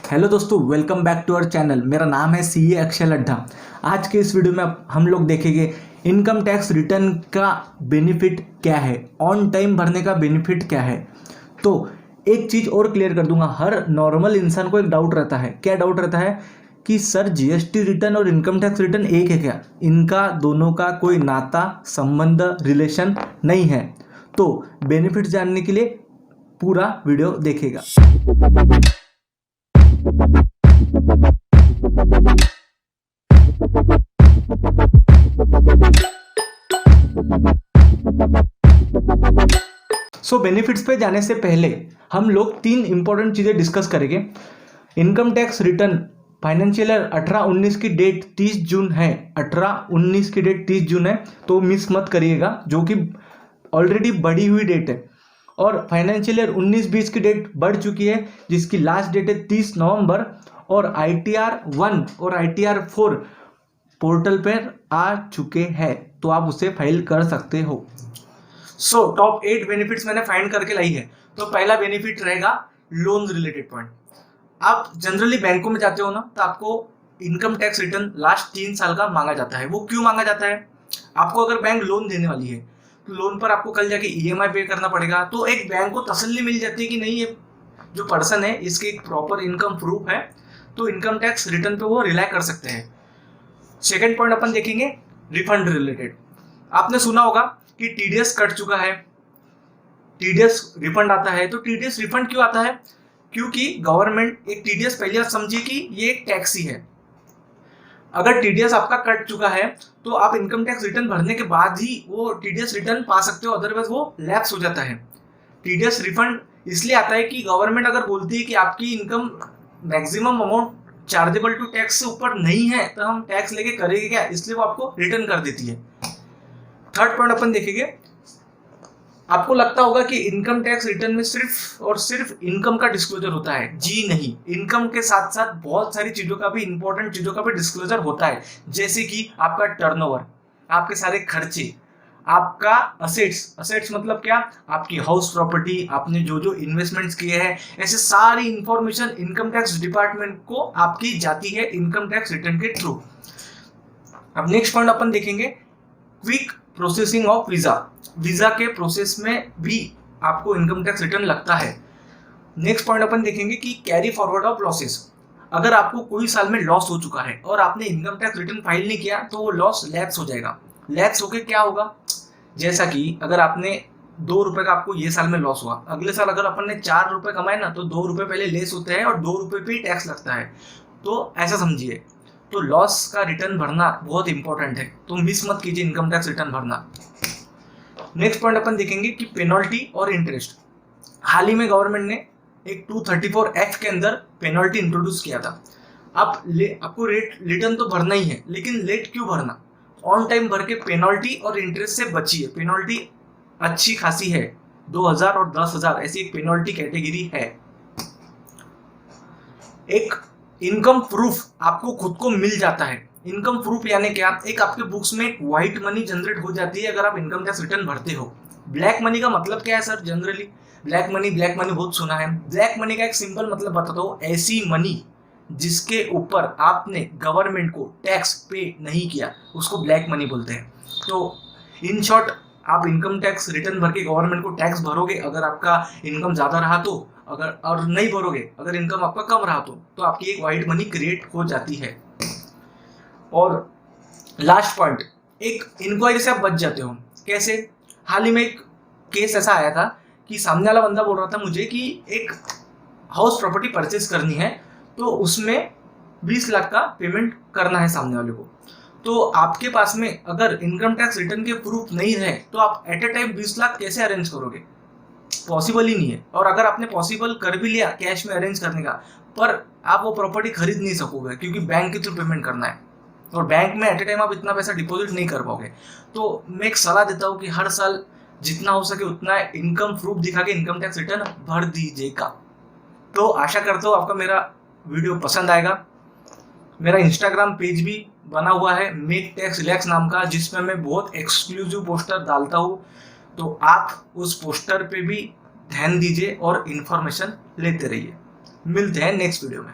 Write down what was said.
Hello दोस्तों, welcome back to our channel. मेरा नाम है सीए अक्षय लड्ढा। आज के इस वीडियो में हम लोग देखेंगे इनकम टैक्स रिटर्न का बेनिफिट क्या है, ऑन टाइम भरने का बेनिफिट क्या है। तो एक चीज़ और क्लियर कर दूंगा, हर नॉर्मल इंसान को एक डाउट रहता है। क्या डाउट रहता है कि सर जीएसटी रिटर्न और इनकम टैक्स रिटर्न एक है क्या? इनका दोनों का कोई नाता, संबंध, रिलेशन नहीं है। तो बेनिफिट जानने के लिए पूरा वीडियो देखेगा। बेनिफिट्स पे जाने से पहले हम लोग तीन इंपॉर्टेंट चीजें डिस्कस करेंगे। Income tax return financial year 18-19 की डेट 30 जून है। 18-19 की डेट 30 जून है, तो मिस मत करिएगा, जो कि ऑलरेडी बढ़ी हुई डेट है। और फाइनेंशियल ईयर 19-20 की डेट बढ़ चुकी है, जिसकी लास्ट डेट है 30 नवंबर। और ITR 1 और ITR 4 पोर्टल पर आ चुके हैं, तो आप उसे फाइल कर सकते हो। टॉप 8 बेनिफिट्स मैंने फाइंड करके लाई है। तो पहला बेनिफिट रहेगा लोन रिलेटेड पॉइंट। आप जनरली बैंकों में जाते हो ना, तो आपको इनकम टैक्स रिटर्न लास्ट 3 साल का मांगा जाता है। वो क्यों मांगा जाता है? आपको अगर बैंक लोन देने वाली है तो लोन पर आपको कल जाके EMI पे करना पड़ेगा। तो एक बैंक को तसल्ली मिल जाती है कि नहीं, ये जो पर्सन है इसकी एक प्रॉपर इनकम प्रूफ है, तो इनकम टैक्स रिटर्न पे वो रिलाई कर सकते हैं। सेकेंड पॉइंट अपन देखेंगे रिफंड रिलेटेड। आपने सुना होगा कि TDS कट चुका है, TDS रिफंड आता है। तो TDS रिफंड क्यों आता है? क्योंकि गवर्नमेंट एक TDS पहले आप समझिए कि ये एक टैक्स ही है। अगर TDS आपका कट चुका है तो आप इनकम टैक्स रिटर्न भरने के बाद ही वो TDS रिटर्न पा सकते हो, अदरवाइज वो लैप्स हो जाता है। TDS रिफंड इसलिए आता है कि गवर्नमेंट अगर बोलती है कि आपकी income maximum amount chargeable to tax से ऊपर नहीं है, तो हम टैक्स लेके करेंगे क्या, इसलिए वो आपको रिटर्न कर देती है। थर्ड पॉइंट अपन देखेंगे। आपको लगता होगा कि इनकम टैक्स रिटर्न में सिर्फ और सिर्फ इनकम का डिस्क्लोजर होता है। जी नहीं, इनकम के साथ साथ बहुत सारी चीजों का भी, इंपॉर्टेंट चीजों का भी डिस्क्लोजर होता है। जैसे कि आपका टर्नओवर, आपके सारे खर्चे, आपका असेट्स मतलब क्या? आपकी हाउस प्रॉपर्टी, आपने जो जो इन्वेस्टमेंट्स किए हैं, ऐसे सारी इंफॉर्मेशन इनकम टैक्स डिपार्टमेंट को आपकी जाती है इनकम टैक्स रिटर्न के थ्रू। अब नेक्स्ट पॉइंट अपन देखेंगे क्विक प्रोसेसिंग ऑफ वीजा के प्रोसेस में भी आपको इनकम टैक्स रिटर्न लगता है। नेक्स्ट पॉइंट अपन देखेंगे कि कैरी फॉरवर्ड ऑफ लॉसेस। अगर आपको कोई साल में लॉस हो चुका है और आपने इनकम टैक्स रिटर्न फाइल नहीं किया, तो वो लॉस लैप्स हो जाएगा। लैप्स होके क्या होगा? जैसा कि अगर आपने 2 रुपए का आपको ये साल में लॉस हुआ, अगले साल अगर अपन ने 4 रुपए कमाए ना, तो 2 रुपए पहले लेस होते हैं और 2 रुपए पे ही टैक्स लगता है। तो ऐसा समझिए, तो लॉस का रिटर्न भरना बहुत इंपॉर्टेंट है, तो मिस मत कीजिए इनकम टैक्स रिटर्न भरना। नेक्स्ट पॉइंट अपन देखेंगे कि पेनल्टी और इंटरेस्ट। हाल ही में गवर्नमेंट ने एक 234 एक्ट के अंदर पेनल्टी इंट्रोड्यूस किया था। आपको रेट रिटर्न तो भरना ही है, लेकिन लेट क्यों भरना? ऑन टाइम भर के पेनल्टी और इंटरेस्ट से बचिए। पेनल्टी अच्छी खासी है, 2000 और 10,000 ऐसी एक पेनल्टी कैटेगरी है। एक इनकम प्रूफ आपको खुद को मिल जाता है। इनकम प्रूफ यानी क्या? एक आपके बुक्स में एक व्हाइट मनी जनरेट हो जाती है अगर आप इनकम टैक्स रिटर्न भरते हो। ब्लैक मनी का मतलब क्या है सर? जनरली ब्लैक मनी बहुत सुना है। ब्लैक मनी का एक सिंपल मतलब बताता हूँ, ऐसी मनी जिसके ऊपर आपने गवर्नमेंट को टैक्स पे नहीं किया, उसको ब्लैक मनी बोलते हैं। तो इन शॉर्ट, आप इनकम टैक्स रिटर्न भर के गवर्नमेंट को टैक्स भरोगे अगर आपका इनकम ज्यादा रहा तो, अगर और नहीं भरोगे अगर इनकम आपका कम रहा तो आपकी एक व्हाइट मनी क्रिएट हो जाती है। और लास्ट पॉइंट, एक इंक्वायरी से आप बच जाते हो। कैसे? हाल ही में एक केस ऐसा आया था कि सामने वाला बंदा बोल रहा था मुझे कि एक हाउस प्रॉपर्टी परचेज करनी है, तो उसमें 20 लाख का पेमेंट करना है सामने वाले को। तो आपके पास में अगर इनकम टैक्स रिटर्न के प्रूफ नहीं है, तो आप एट ए टाइम 20 लाख कैसे अरेंज करोगे? पॉसिबल ही नहीं है। और अगर आपने पॉसिबल कर भी लिया कैश में अरेंज करने का, पर आप वो प्रॉपर्टी खरीद नहीं सकोगे, क्योंकि बैंक के थ्रू पेमेंट करना है और बैंक में एट ए टाइम आप इतना पैसा डिपॉजिट नहीं कर पाओगे। तो मैं एक सलाह देता हूँ कि हर साल जितना हो सके उतना इनकम प्रूफ दिखा के इनकम टैक्स रिटर्न भर दीजिएगा। तो आशा करता हूँ आपका मेरा वीडियो पसंद आएगा। मेरा इंस्टाग्राम पेज भी बना हुआ है मेक टैक्स रिलैक्स नाम का, जिसमें मैं बहुत एक्सक्लूसिव पोस्टर डालता हूँ। तो आप उस पोस्टर पे भी ध्यान दीजिए और इन्फॉर्मेशन लेते रहिए। मिलते हैं नेक्स्ट वीडियो में।